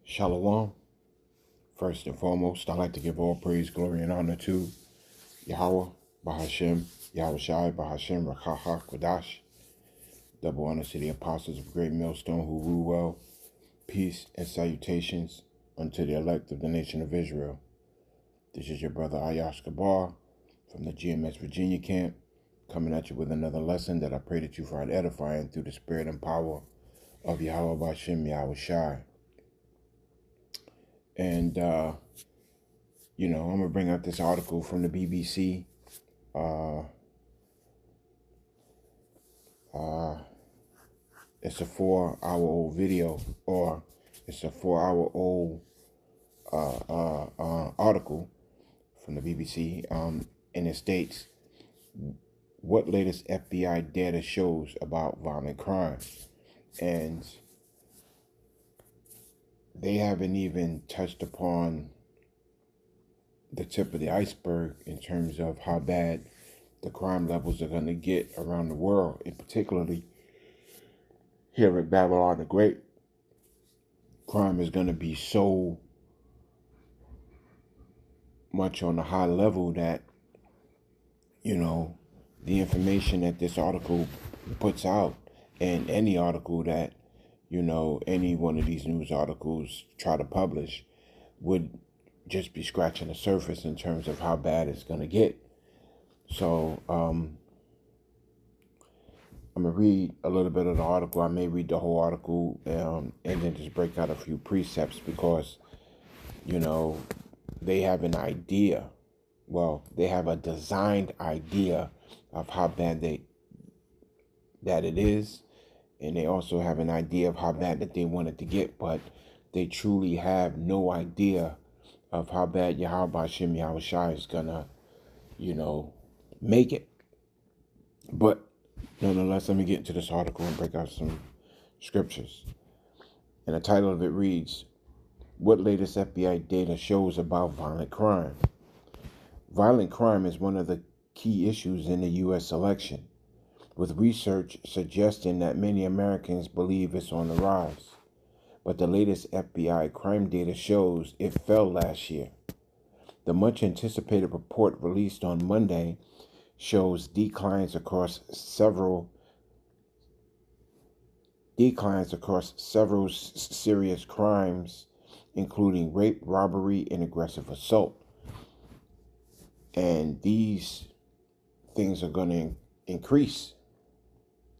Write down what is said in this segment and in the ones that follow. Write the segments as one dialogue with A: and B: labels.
A: Shalom. First and foremost, I'd like to give all praise, glory, and honor to Yahweh, Bahashem, Yahweh Shai, Bahashem, Rakaha, Kodash. Double honor to the apostles of Great Millstone who rule well. Peace and salutations unto the elect of the nation of Israel. This is your brother Ayash Kabar from the GMS Virginia camp, coming at you with another lesson that I pray that you find edifying through the spirit and power of Yahweh Bahashem, Yahweh Shai. And, I'm going to bring out this article from the BBC. It's a 4-hour-old video, or it's a 4-hour-old article from the BBC, and it states, what latest FBI data shows about violent crime? And they haven't even touched upon the tip of the iceberg in terms of how bad the crime levels are going to get around the world, and particularly here in Babylon the Great. Crime is going to be so much on a high level that, the information that this article puts out, and any article that, any one of these news articles try to publish, would just be scratching the surface in terms of how bad it's going to get. So, I'm going to read a little bit of the article. I may read the whole article and then just break out a few precepts because, they have an idea. Well, they have a designed idea of how bad that it is. And they also have an idea of how bad that they want it to get. But they truly have no idea of how bad Yahweh Hashem Yahweh Shai is going to, make it. But nonetheless, let me get into this article and break out some scriptures. And the title of it reads, what latest FBI data shows about violent crime? Violent crime is one of the key issues in the U.S. election, with research suggesting that many Americans believe it's on the rise. But the latest FBI crime data shows it fell last year. The much anticipated report released on Monday shows declines across several serious crimes, including rape, robbery, and aggressive assault. And these things are going to increase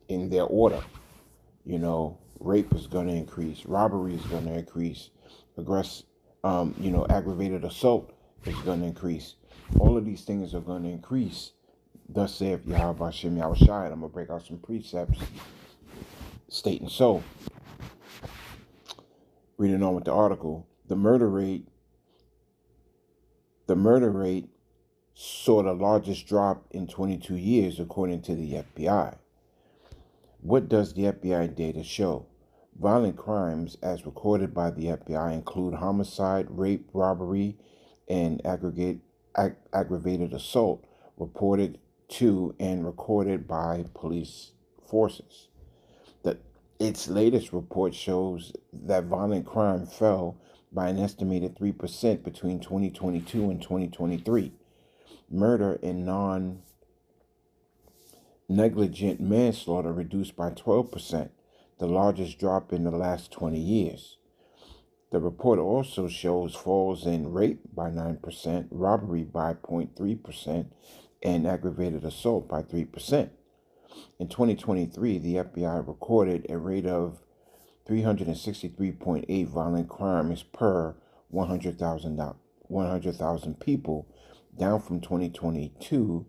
A: in their order. Rape is going to increase, robbery is going to increase, aggravated assault is going to increase. All of these things are going to increase. Thus saith Yahweh Hashem Yahweh Shai. I'm going to break out some precepts stating so. Reading on with the article, the murder rate saw the largest drop in 22 years, according to the FBI. What does the FBI data show? Violent crimes, as recorded by the FBI, include homicide, rape, robbery, and aggravated assault, reported to and recorded by police forces. Its latest report shows that violent crime fell by an estimated 3% between 2022 and 2023. Murder and non-negligent manslaughter reduced by 12%, the largest drop in the last 20 years. The report also shows falls in rape by 9%, robbery by 0.3%, and aggravated assault by 3%. In 2023, the FBI recorded a rate of 363.8 violent crimes per 100,000 people, down from 2022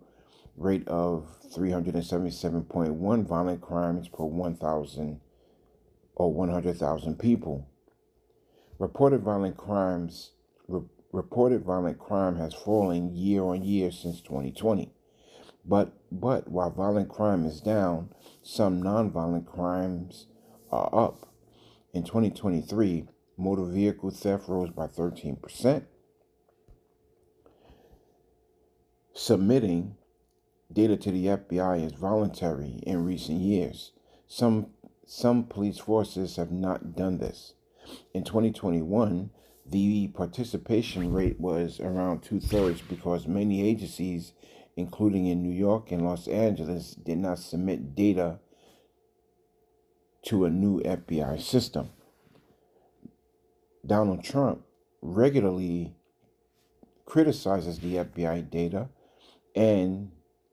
A: rate of 377.1 violent crimes per 100,000 people. Reported violent crime has fallen year on year since 2020. But while violent crime is down, some nonviolent crimes are up. In 2023, motor vehicle theft rose by 13%. Submitting data to the FBI is voluntary in recent years. Some police forces have not done this. In 2021, the participation rate was around 2/3 because many agencies, including in New York and Los Angeles, did not submit data to a new FBI system. Donald Trump regularly criticizes the FBI data, and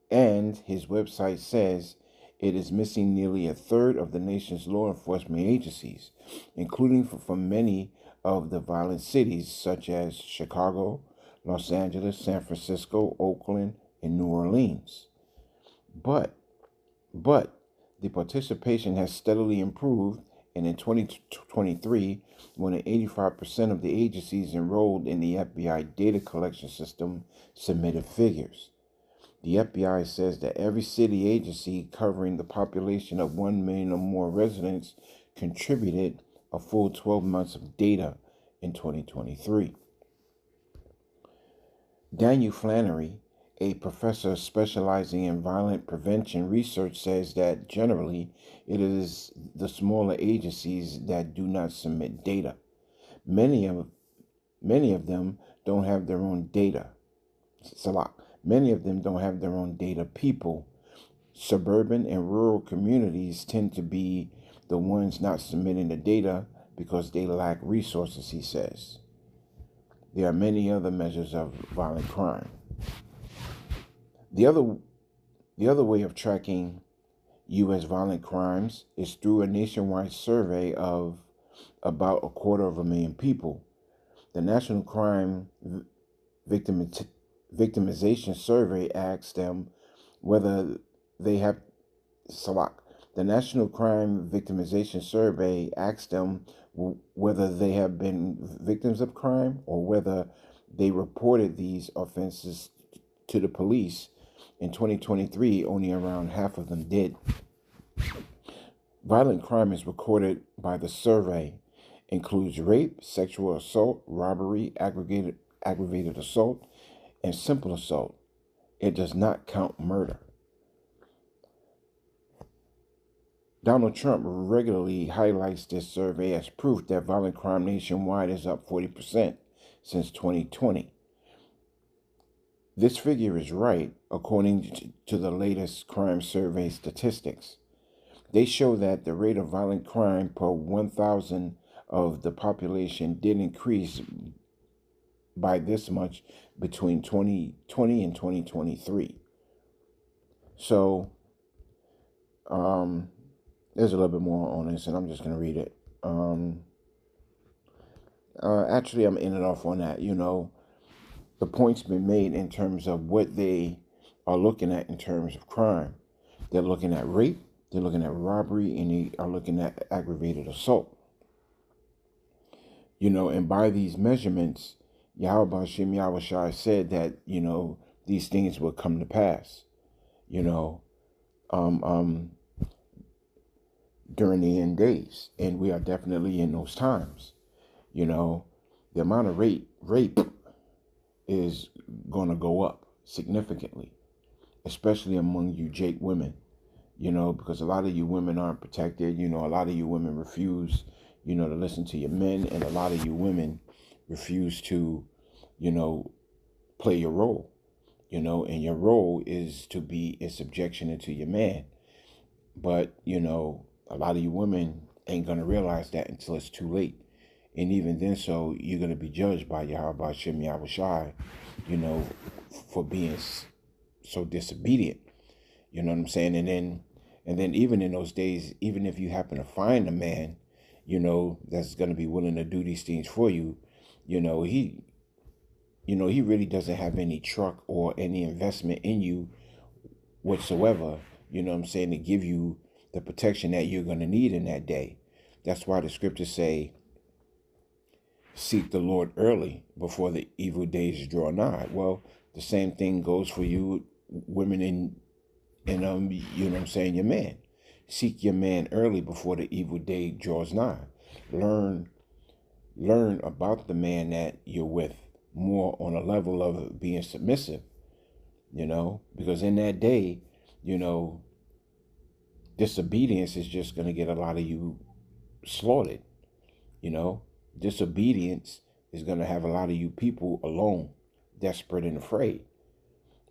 A: his website says it is missing nearly a third of the nation's law enforcement agencies, including from many of the violent cities such as Chicago, Los Angeles, San Francisco, Oakland, and New Orleans. But the participation has steadily improved, and in 2023, more than 85% of the agencies enrolled in the FBI data collection system submitted figures. The FBI says that every city agency covering the population of 1 million or more residents contributed a full 12 months of data in 2023. Daniel Flannery, a professor specializing in violent prevention research, says that generally it is the smaller agencies that do not submit data. Many of them don't have their own data. Many of them don't have their own data people. Suburban and rural communities tend to be the ones not submitting the data because they lack resources, he says. There are many other measures of violent crime. The other way of tracking U.S. violent crimes is through a nationwide survey of about 250,000 people. The National Crime Victimization Survey asks them whether they have The National Crime Victimization Survey asks them whether they have been victims of crime or whether they reported these offenses to the police. In 2023, only around half of them did. Violent crime is recorded by the survey includes rape, sexual assault, robbery, aggravated assault, and simple assault. It does not count murder. Donald Trump regularly highlights this survey as proof that violent crime nationwide is up 40% since 2020. This figure is right according to the latest crime survey statistics. They show that the rate of violent crime per 1,000 of the population did increase by this much between 2020 and 2023. So, there's a little bit more on this, and I'm just going to read it. Actually, I'm ending off on that. The point's been made in terms of what they are looking at in terms of crime. They're looking at rape, they're looking at robbery, and they are looking at aggravated assault. And by these measurements, Yahweh Hashem Yahushua said that, these things will come to pass, during the end days. And we are definitely in those times. The amount of rape is going to go up significantly, especially among you Jake women, because a lot of you women aren't protected. A lot of you women refuse, to listen to your men, and a lot of you women refuse to, play your role, and your role is to be in subjection into your man. But, a lot of you women ain't going to realize that until it's too late. And even then, so you're going to be judged by Yahweh Shem Yahushai, for being so disobedient. You know what I'm saying? And then even in those days, even if you happen to find a man, that's going to be willing to do these things for you, he really doesn't have any truck or any investment in you whatsoever, to give you the protection that you're going to need in that day. That's why the scriptures say, seek the Lord early before the evil days draw nigh. Well, the same thing goes for you women and your man. Seek your man early before the evil day draws nigh. Learn about the man that you're with more on a level of being submissive, because in that day, disobedience is just going to get a lot of you slaughtered, disobedience is going to have a lot of you people alone, desperate and afraid,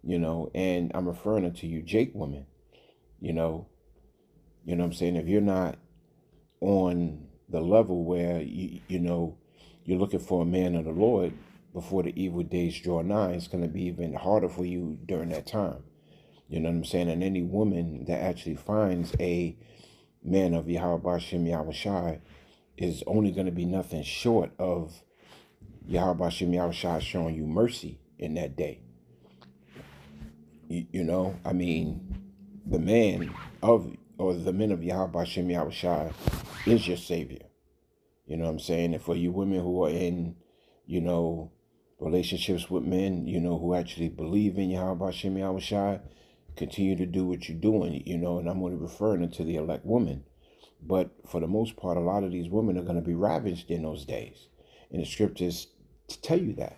A: and I'm referring to you, Jake women, you know, what I'm saying? If you're not on the level where, you're looking for a man of the Lord before the evil days draw nigh, it's going to be even harder for you during that time. You know what I'm saying? And any woman that actually finds a man of Yahweh Shem Yahushai is only going to be nothing short of Yahweh Shem Yahushai showing you mercy in that day. I mean, the man of, or the men of Yahweh Shem Yahushai is your savior. You know what I'm saying? And for you women who are in, relationships with men, who actually believe in Yahweh Shem Yahushai, continue to do what you're doing, and I'm only referring to the elect woman. But for the most part, a lot of these women are going to be ravaged in those days. And the scriptures tell you that.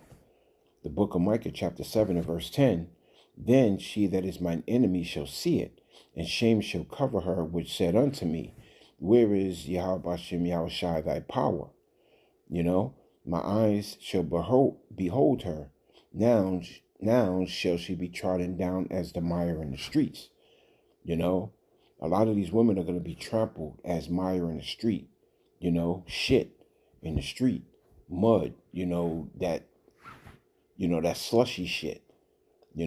A: The book of Micah, chapter 7 and verse 10, then she that is mine enemy shall see it, and shame shall cover her, which said unto me, where is Yahweh Shem Yahushai thy power? My eyes shall behold her. Now shall she be trodden down as the mire in the streets. A lot of these women are going to be trampled as mire in the street, shit in the street, mud, that slushy shit. A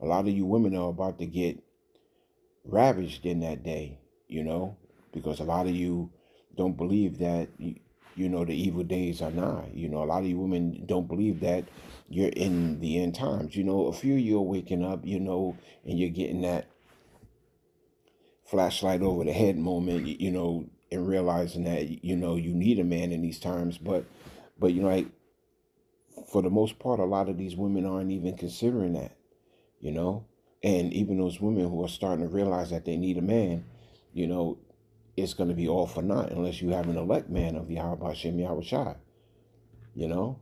A: lot of you women are about to get ravaged in that day, because a lot of you don't believe that, the evil days are nigh. A lot of you women don't believe that you're in the end times. A few of you are waking up, and you're getting that flashlight over the head moment, and realizing that, you need a man in these times. But like, for the most part, a lot of these women aren't even considering that, and even those women who are starting to realize that they need a man, it's going to be all for naught unless you have an elect man of Yahweh Shem Yahushai. You know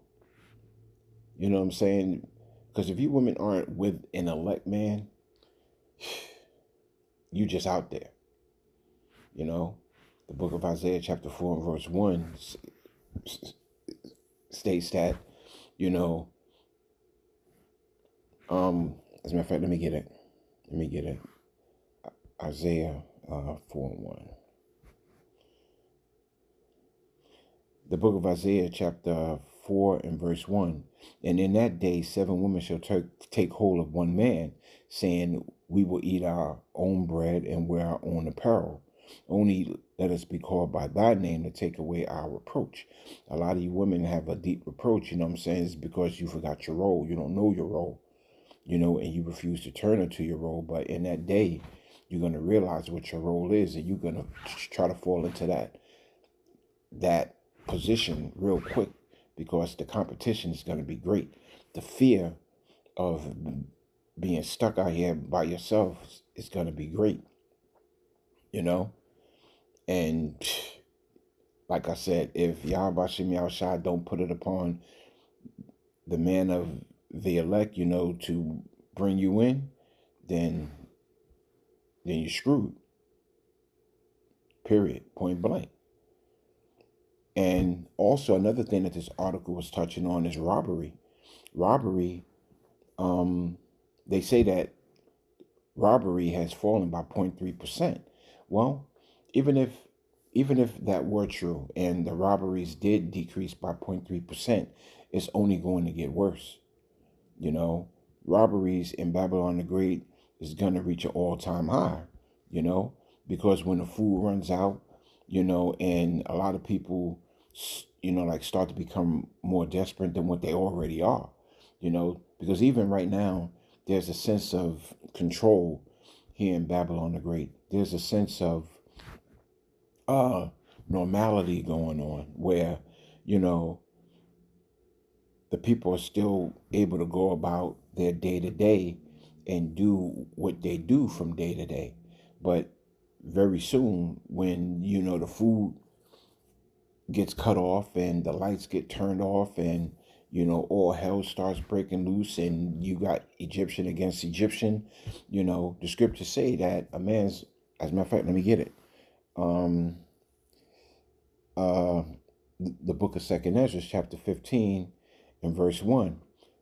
A: what I'm saying? Because if you women aren't with an elect man, you just out there. The book of Isaiah chapter 4 and verse 1 states that, as a matter of fact, let me get it. Isaiah 4 and 1. The book of Isaiah chapter 4 and verse 1. And in that day 7 women shall take hold of one man, saying, we will eat our own bread and wear our own apparel. Only let us be called by thy name to take away our reproach. A lot of you women have a deep reproach, you know what I'm saying? It's because you forgot your role. You don't know your role, and you refuse to turn into your role. But in that day, you're going to realize what your role is, and you're going to try to fall into that position real quick, because the competition is going to be great. The fear of being stuck out here by yourself is going to be great, and like I said, if Yahweh Shem Yahushai don't put it upon the man of the elect, to bring you in, then you're screwed. Period. Point blank. And also another thing that this article was touching on is robbery. Robbery, they say that robbery has fallen by 0.3%. Well, even if that were true and the robberies did decrease by 0.3%, it's only going to get worse. Robberies in Babylon the Great is going to reach an all-time high, because when the food runs out, and a lot of people, start to become more desperate than what they already are, because even right now, there's a sense of control here in Babylon the Great. There's a sense of normality going on where, the people are still able to go about their day to day and do what they do from day to day. But very soon, when, the food gets cut off and the lights get turned off and, all hell starts breaking loose and you got Egyptian against Egyptian, the scriptures say that a man's, as a matter of fact, let me get it. the book of Second Ezra, chapter 15, and verse 1.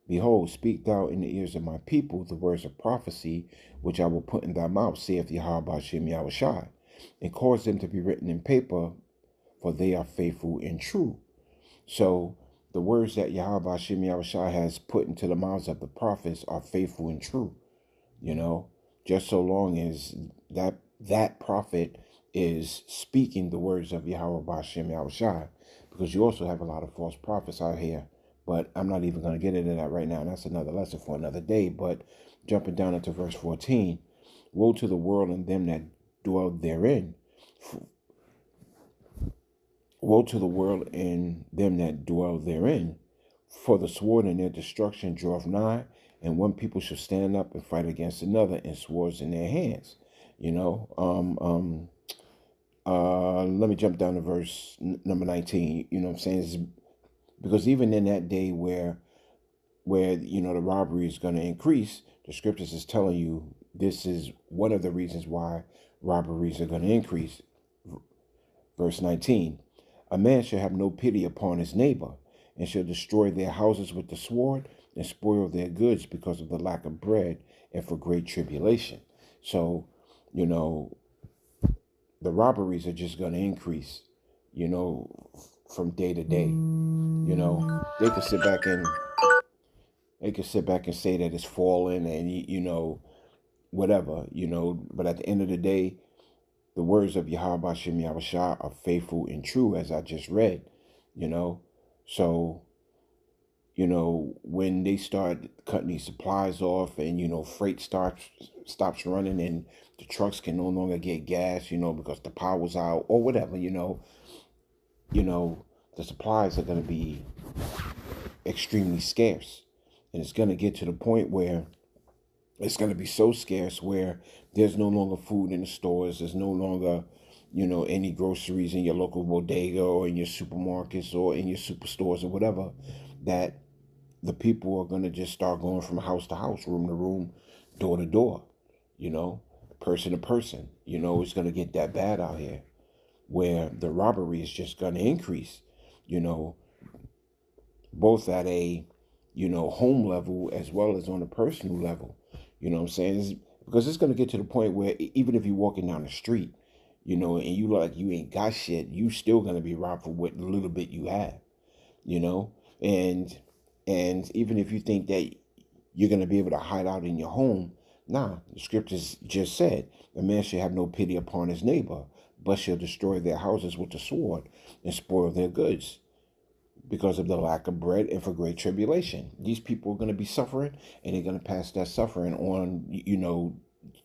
A: Behold, speak thou in the ears of my people the words of prophecy, which I will put in thy mouth, saith Yahweh Bashem Yahushai, and cause them to be written in paper, for they are faithful and true. So the words that Yahweh Bashem Yahushai has put into the mouths of the prophets are faithful and true. Just so long as that prophet is speaking the words of Yahweh Bashem Yahushai, because you also have a lot of false prophets out here. But I'm not even going to get into that right now. And that's another lesson for another day. But jumping down into verse 14, woe to the world and them that dwell therein. Woe to the world and them that dwell therein. For the sword and their destruction draweth nigh, and one people shall stand up and fight against another, and swords in their hands. Let me jump down to verse number 19. You know what I'm saying? Because even in that day where the robbery is going to increase, the scriptures is telling you this is one of the reasons why robberies are going to increase. Verse 19, a man shall have no pity upon his neighbor, and shall destroy their houses with the sword, and spoil their goods because of the lack of bread, and for great tribulation. So, the robberies are just going to increase, from day to day. They could sit back and say that it's falling and, whatever, but at the end of the day, the words of Yahweh Bashem Yahushua are faithful and true, as I just read, So, when they start cutting these supplies off and, freight stops running and the trucks can no longer get gas, because the power's out or whatever, the supplies are going to be extremely scarce. And it's going to get to the point where it's going to be so scarce where there's no longer food in the stores. There's no longer, any groceries in your local bodega or in your supermarkets or in your superstores or whatever, that the people are going to just start going from house to house, room to room, door to door, person to person. It's going to get that bad out here where the robbery is just going to increase, both at a, home level as well as on a personal level. You know what I'm saying? Because it's going to get to the point where even if you're walking down the street, and you look like you ain't got shit, you still going to be robbed for what little bit you have, and even if you think that you're going to be able to hide out in your home, nah, the scriptures just said, a man should have no pity upon his neighbor, but shall destroy their houses with the sword and spoil their goods because of the lack of bread and for great tribulation. These people are going to be suffering, and they're going to pass that suffering on,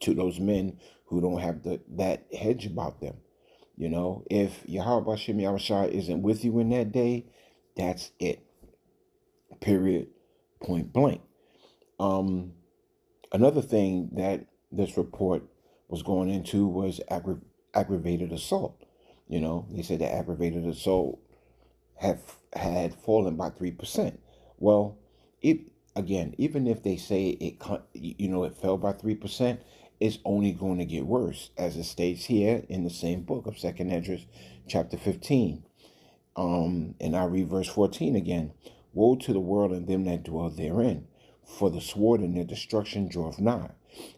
A: to those men who don't have that hedge about them. If Yahweh Bashem Yahushua isn't with you in that day, that's it. Period. Point blank. Another thing that this report was going into was aggravated assault. They said that aggravated assault had fallen by 3%. Well, even if they say it fell by 3%, it's only going to get worse, as it states here in the same book of Second Ezra, chapter 15. And I read verse 14 again. Woe to the world and them that dwell therein, for the sword and their destruction draweth nigh.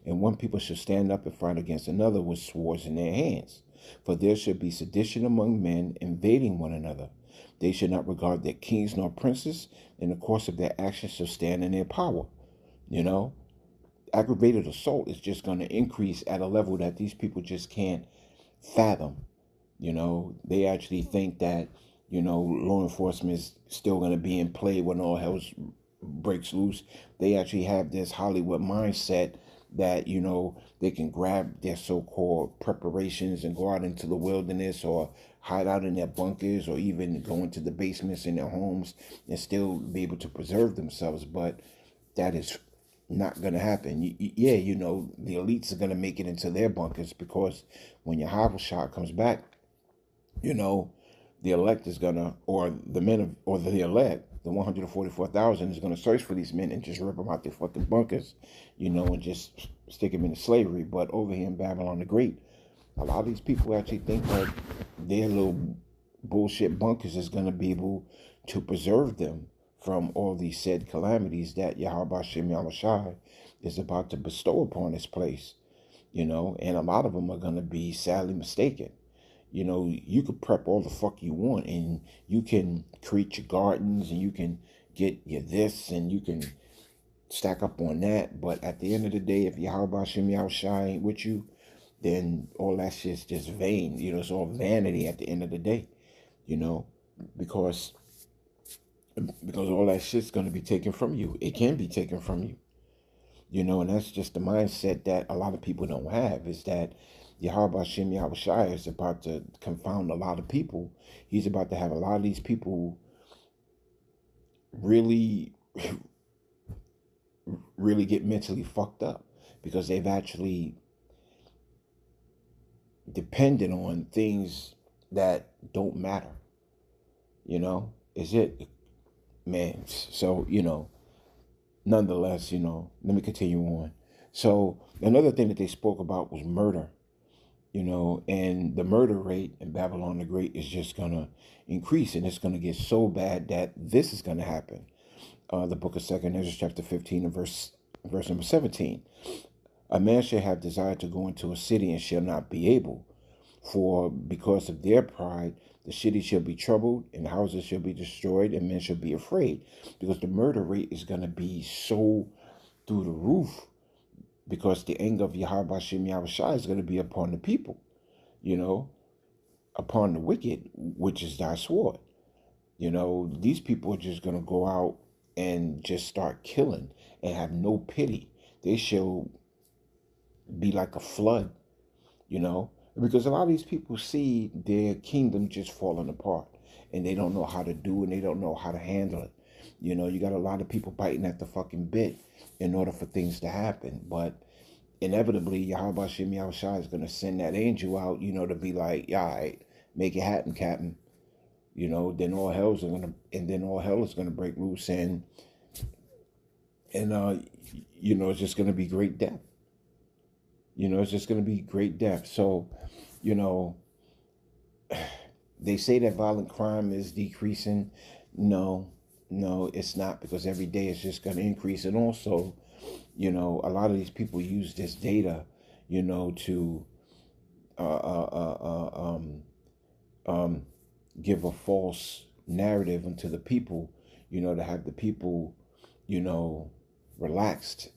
A: And one people shall stand up and fight against another with swords in their hands. For there shall be sedition among men, invading one another. They shall not regard their kings nor princes, and the course of their actions shall stand in their power. Aggravated assault is just going to increase at a level that these people just can't fathom. They actually think that, law enforcement is still going to be in play when all hell breaks loose. They actually have this Hollywood mindset that, they can grab their so-called preparations and go out into the wilderness or hide out in their bunkers or even go into the basements in their homes and still be able to preserve themselves. But that is not going to happen. The elites are going to make it into their bunkers, because when your Yahushua comes back, the elect is going to, or the men of, or the elect, the 144,000 is going to search for these men and just rip them out their fucking bunkers, and just stick them into slavery. But over here in Babylon the Great, a lot of these people actually think that their little bullshit bunkers is going to be able to preserve them from all these said calamities that Yahweh Shem Yahushai is about to bestow upon this place, and a lot of them are going to be sadly mistaken. You could prep all the fuck you want, and you can create your gardens, and you can get your this, and you can stack up on that. But at the end of the day, if Yahweh Shem Yahushai ain't with you, then all that shit's just vain. It's all vanity at the end of the day, because all that shit's going to be taken from you. It can be taken from you, and that's just the mindset that a lot of people don't have, is that Yahweh Shem Yahushai is about to confound a lot of people. He's about to have a lot of these people really, really get mentally fucked up because they've actually depended on things that don't matter. Is it, man? So, nonetheless, let me continue on. So another thing that they spoke about was murder, and the murder rate in Babylon the Great is just going to increase, and it's going to get so bad that this is going to happen. The book of 2nd Ezra chapter 15 and verse number 17. A man shall have desire to go into a city and shall not be able, for because of their pride, the city shall be troubled, and the houses shall be destroyed, and men shall be afraid. Because the murder rate is going to be so through the roof, because the anger of Yahweh Shem Yahushai is going to be upon the people, upon the wicked, which is thy sword. These people are just going to go out and just start killing and have no pity. They shall be like a flood, because a lot of these people see their kingdom just falling apart, and they don't know how to do it, and they don't know how to handle it. You got a lot of people biting at the fucking bit in order for things to happen. But inevitably, Yahweh Shem Yahushai is going to send that angel out, to be like, yeah, all right, make it happen, Captain. Then all hell is going to break loose, and it's just going to be great death. It's just going to be great death. So, they say that violent crime is decreasing. No, it's not, because every day it's just going to increase. And also, a lot of these people use this data, to give a false narrative into the people, to have the people, relaxed,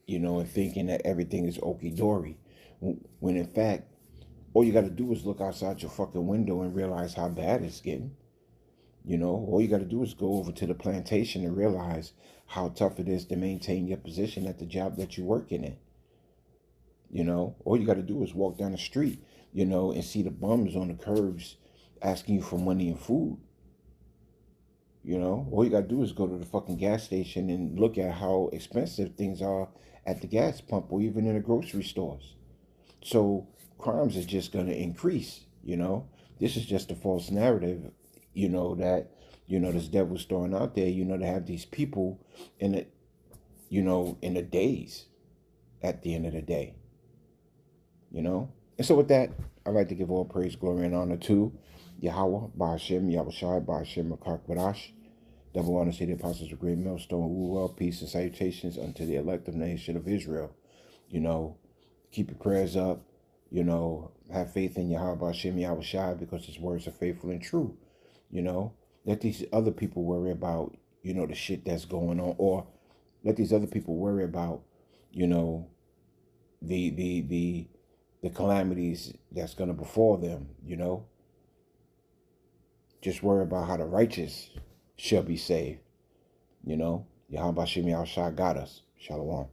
A: and thinking that everything is okie-dory. When in fact, all you got to do is look outside your fucking window and realize how bad it's getting. All you got to do is go over to the plantation and realize how tough it is to maintain your position at the job that you're working in. All you got to do is walk down the street, and see the bums on the curbs asking you for money and food. All you got to do is go to the fucking gas station and look at how expensive things are at the gas pump or even in the grocery stores. So crimes is just going to increase. This is just a false narrative, that, this devil's throwing out there, to have these people in it, in the days at the end of the day, And so with that, I'd like to give all praise, glory, and honor to Yahweh, Ba'ashem, Yahushai, Ba'ashem, Makak Badash. Double honor to the apostles of Great Millstone, Uwell, peace and salutations unto the elect of the nation of Israel. Keep your prayers up, have faith in Yahweh Shem Yahushai, because his words are faithful and true. Let these other people worry about, the shit that's going on, or let these other people worry about, the calamities that's going to befall them, Just worry about how the righteous shall be saved. Yahweh Shem Yahushai got us. Shalom.